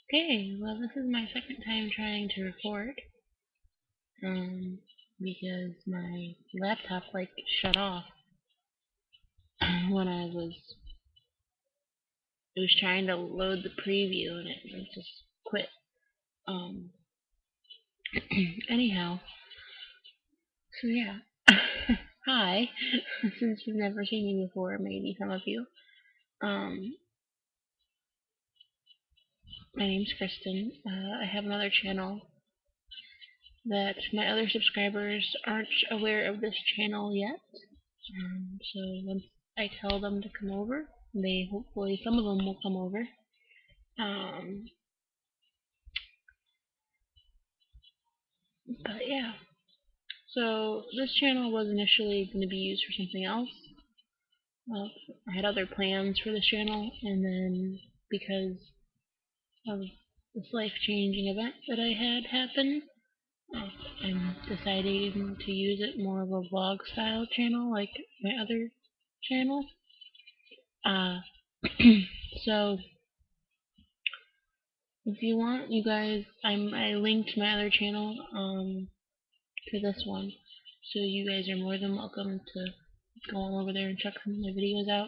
Okay, well this is my second time trying to record, because my laptop shut off when it was trying to load the preview and it just quit. Um, anyhow, so yeah. Hi, since you've never seen me before, maybe some of you. Um, my name's Kristen. I have another channel that my other subscribers aren't aware of this channel yet. So once I tell them to come over, they hopefully some of them will come over. Um, but yeah, so this channel was initially going to be used for something else. I had other plans for this channel, and then because of this life-changing event that I had happen, I'm deciding to use it more of a vlog-style channel, like my other channel. Uh, so if you want, you guys, I linked my other channel to this one, so you guys are more than welcome to go on over there and check some of my videos out.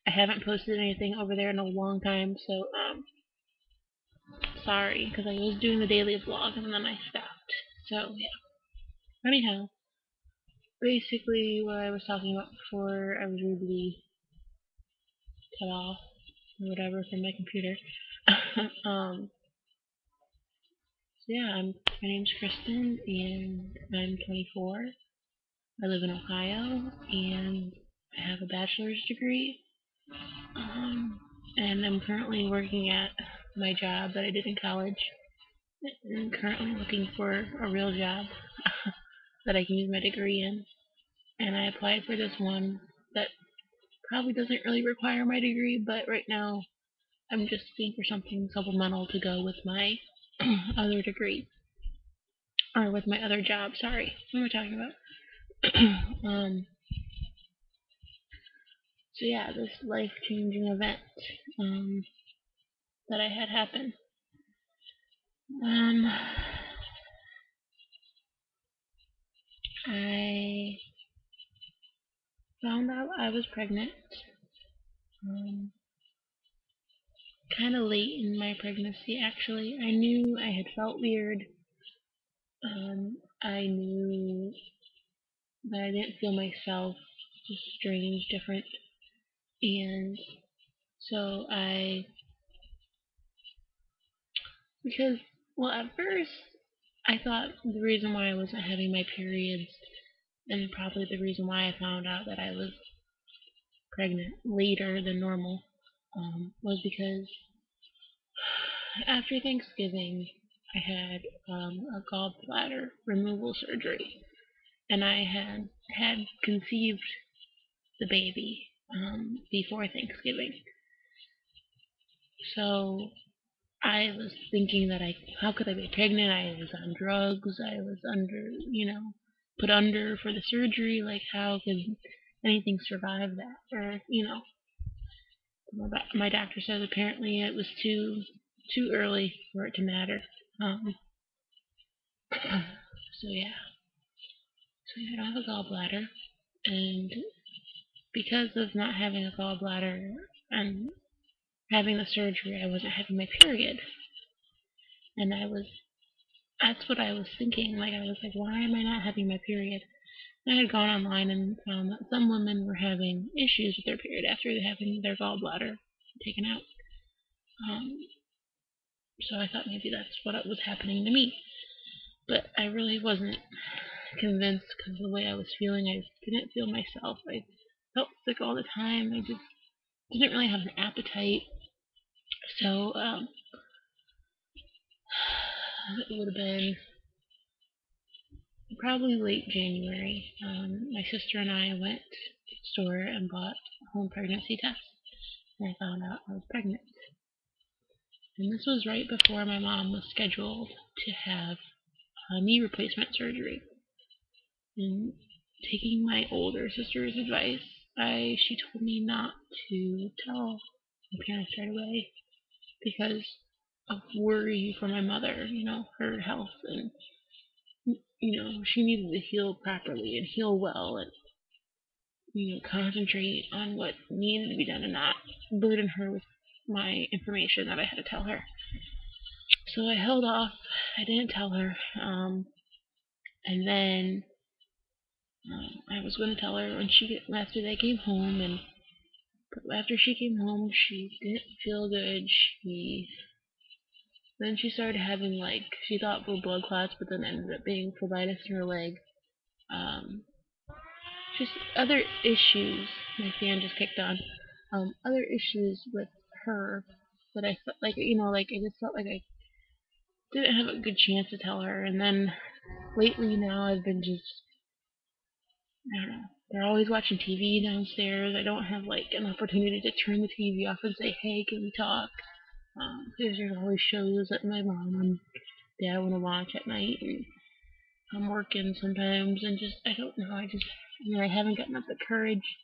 I haven't posted anything over there in a long time, so sorry, because I was doing the daily vlog and then I stopped. So yeah. Anyhow, basically what I was talking about before I was rudely cut off or whatever from my computer. So yeah, my name's Kristen and I'm 24. I live in Ohio and I have a bachelor's degree. Um, and I'm currently working at my job that I did in college. I'm currently looking for a real job that I can use my degree in. And I applied for this one that probably doesn't really require my degree, but right now I'm just looking for something supplemental to go with my other degree. Or with my other job, sorry. What am I talking about? So yeah, this life-changing event um, that I had happen. Um, I found out I was pregnant um, kind of late in my pregnancy, actually. I knew I had felt weird. I knew that I didn't feel myself, just strange, different. And so because, well, at first, I thought the reason why I wasn't having my periods, and probably the reason why I found out that I was pregnant later than normal, was because after Thanksgiving, I had a gallbladder removal surgery, and I had conceived the baby before Thanksgiving. So I was thinking that how could I be pregnant? I was on drugs. I was put under for the surgery. Like, how could anything survive that? Or, my doctor said apparently it was too early for it to matter. So yeah, so I don't have a gallbladder, and because of not having a gallbladder and having the surgery, I wasn't having my period, and that's what I was thinking. Like, I was like, why am I not having my period? And I had gone online and found that some women were having issues with their period after having their gallbladder taken out. Um, so I thought maybe that's what was happening to me. But I really wasn't convinced because of the way I was feeling. I didn't feel myself. I felt sick all the time. I just didn't really have an appetite. So it would have been probably late January. My sister and I went to the store and bought a home pregnancy test, and I found out I was pregnant. And this was right before my mom was scheduled to have a knee replacement surgery. And taking my older sister's advice, she told me not to tell my parents right away because of worry for my mother, her health, and she needed to heal properly and heal well, and concentrate on what needed to be done and not burden her with my information that I had to tell her. So I held off. I didn't tell her. And then I was going to tell her after they came home, and after she came home, she didn't feel good. Then she started having, she thought were blood clots, but then ended up being phlebitis in her leg. Just other issues. My fan just kicked on. Other issues with her that I felt I just felt like I didn't have a good chance to tell her. And then lately now I've been just, I don't know. They're always watching TV downstairs. I don't have an opportunity to turn the TV off and say, "Hey, can we talk?" Because there's always shows that my mom and dad want to watch at night, and I'm working sometimes, and I don't know. I haven't gotten up the courage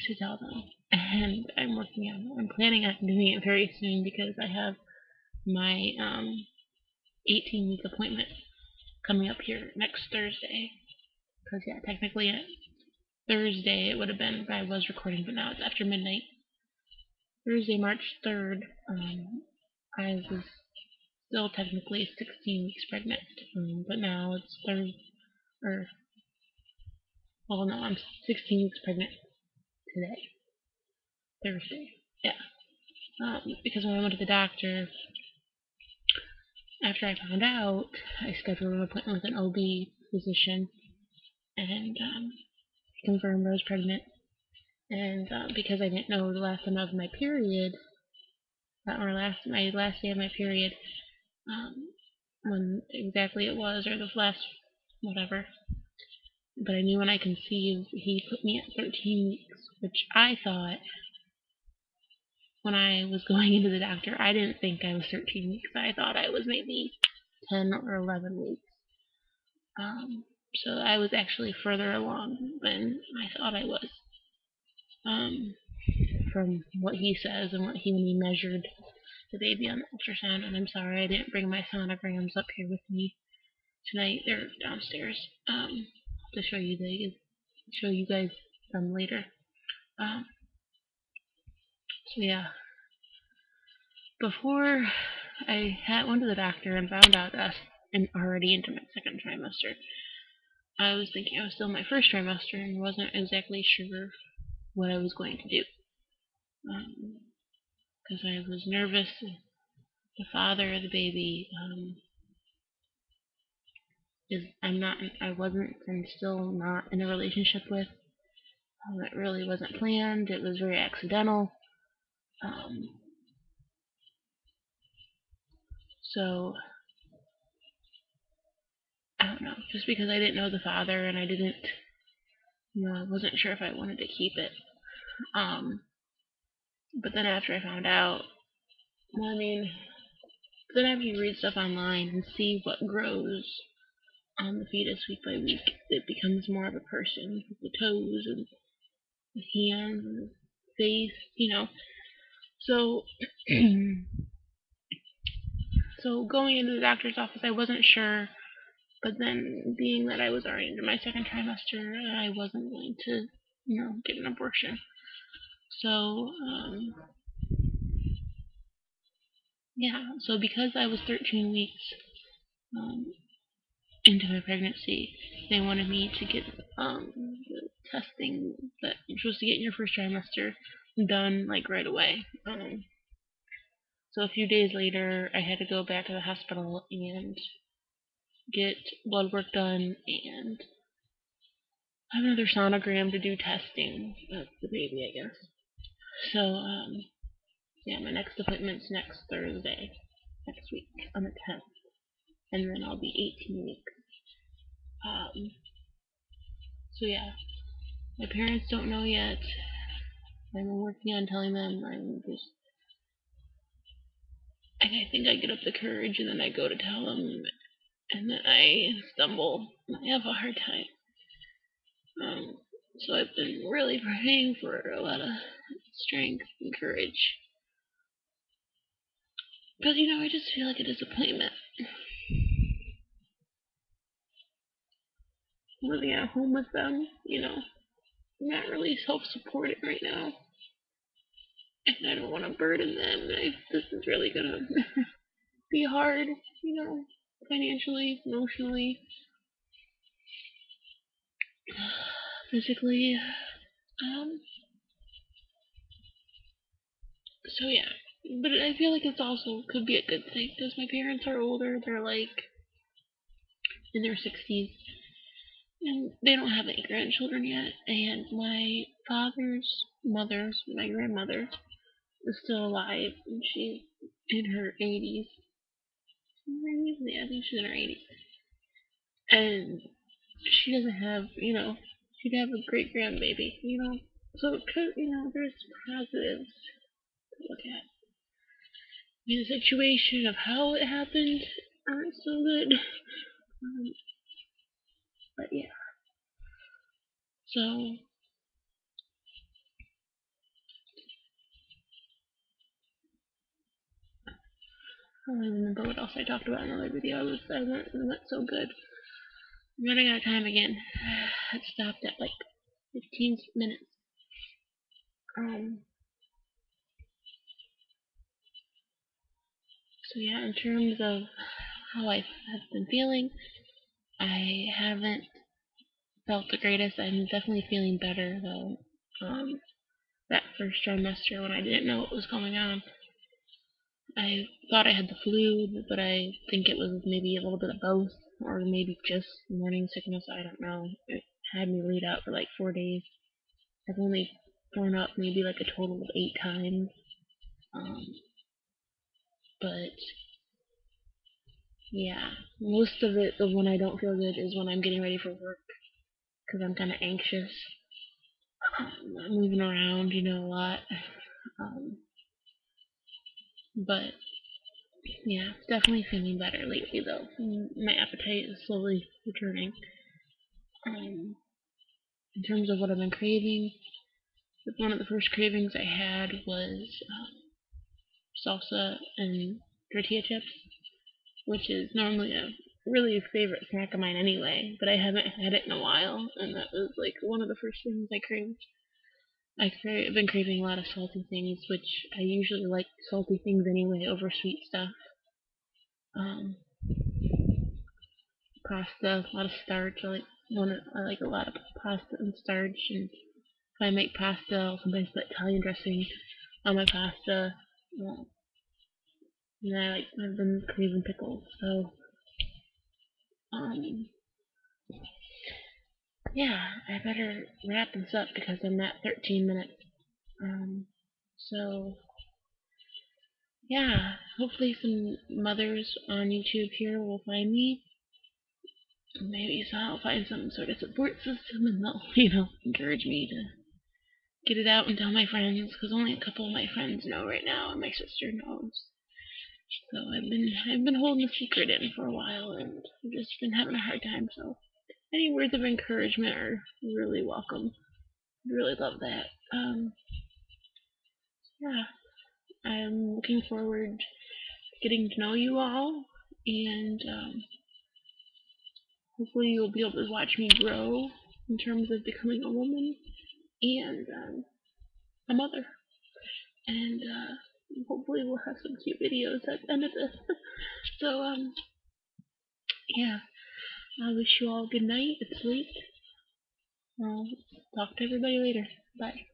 to tell them, and I'm planning on doing it very soon because I have my 18-week appointment coming up here next Thursday. Because technically Thursday it would have been if I was recording, but now it's after midnight. Thursday, March 3rd, I was still technically 16 weeks pregnant, but now it's I'm 16 weeks pregnant today, Thursday. Yeah. Because when I went to the doctor, after I found out, I scheduled an appointment with an OB physician, and he confirmed I was pregnant. And because I didn't know the last time I was in my period, or my last day of my period, when exactly it was, or the last whatever, but I knew when I conceived, he put me at 13 weeks, which I thought, when I was going into the doctor, I didn't think I was 13 weeks. I thought I was maybe 10 or 11 weeks. So I was actually further along than I thought I was. From what he says and when he measured the baby on the ultrasound. And I'm sorry I didn't bring my sonograms up here with me tonight. They're downstairs. To show you guys them later. So yeah, before I went to the doctor and found out that I'm already into my second trimester, I was thinking I was still in my first trimester and wasn't exactly sure what I was going to do. Because I was nervous. The father of the baby I wasn't, and still not in a relationship with. It really wasn't planned. It was very accidental. So I don't know. Just because I didn't know the father and I wasn't sure if I wanted to keep it. But then after I found out, then after you read stuff online and see what grows on the fetus week by week, it becomes more of a person with the toes and the hands and the face, So, so going into the doctor's office, I wasn't sure. But then, being that I was already into my second trimester, I wasn't going to, get an abortion. So, so because I was 13 weeks into my pregnancy, they wanted me to get the testing that you're supposed to get in your first trimester done right away. So a few days later, I had to go back to the hospital and get blood work done and have another sonogram to do testing of the baby, I guess. So, my next appointment's next Thursday, next week, on the 10th, and then I'll be 18 weeks. So yeah, my parents don't know yet. I'm working on telling them. I think I get up the courage, and then I go to tell them, and then I stumble, and I have a hard time. So I've been really praying for a lot of strength and courage. But, you know, I just feel like a disappointment. Living at home with them, you know, I'm not really self-supporting right now. And I don't want to burden them. This is really gonna be hard, you know, financially, emotionally, physically. Um, so yeah. But I feel like it's also could be a good thing because my parents are older. They're like in their 60s, and they don't have any grandchildren yet. And my father's mother, my grandmother, is still alive, and she's in her 80s. Yeah, I think she's in her 80s, and she doesn't have, you know, she'd have a great grandbaby, you know. So it could, you know, there's positives to look at. I mean, the situation of how it happened aren't so good. But yeah. So I don't even remember what else I talked about in another video. I went so good. I'm running out of time again. It stopped at like 15 minutes. So yeah, in terms of how I have been feeling, I haven't felt the greatest. I'm definitely feeling better though. That first trimester when I didn't know what was going on, I thought I had the flu, but I think it was maybe a little bit of both, or maybe just morning sickness. I don't know. It had me laid out for like 4 days. I've only thrown up maybe like a total of 8 times. Um, but yeah, most of it, when I don't feel good, is when I'm getting ready for work because I'm kind of anxious. I'm moving around, you know, a lot. Um, but yeah, definitely feeling better lately though. My appetite is slowly returning. Um, in terms of what I've been craving, one of the first cravings I had was salsa and tortilla chips, which is normally a really favorite snack of mine anyway, but I haven't had it in a while, and that was like one of the first things I craved. I've been craving a lot of salty things, which I usually like salty things anyway over sweet stuff. Um, Pasta, a lot of starch. I like a lot of pasta and starch, and if I make pasta, I'll sometimes put Italian dressing on my pasta. Uh, and I've been craving pickles, so um, yeah, I better wrap this up because I'm at 13 minutes. Um, so yeah, hopefully some mothers on YouTube here will find me. Maybe so I'll find some sort of support system and they'll, encourage me to get it out and tell my friends because only a couple of my friends know right now and my sister knows. So I've been holding a secret in for a while and I've just been having a hard time. So any words of encouragement are really welcome. I really love that. Yeah, I'm looking forward to getting to know you all and hopefully you'll be able to watch me grow in terms of becoming a woman and a mother. And hopefully we'll have some cute videos at the end of this. So yeah, I wish you all good night. It's late. I'll talk to everybody later. Bye.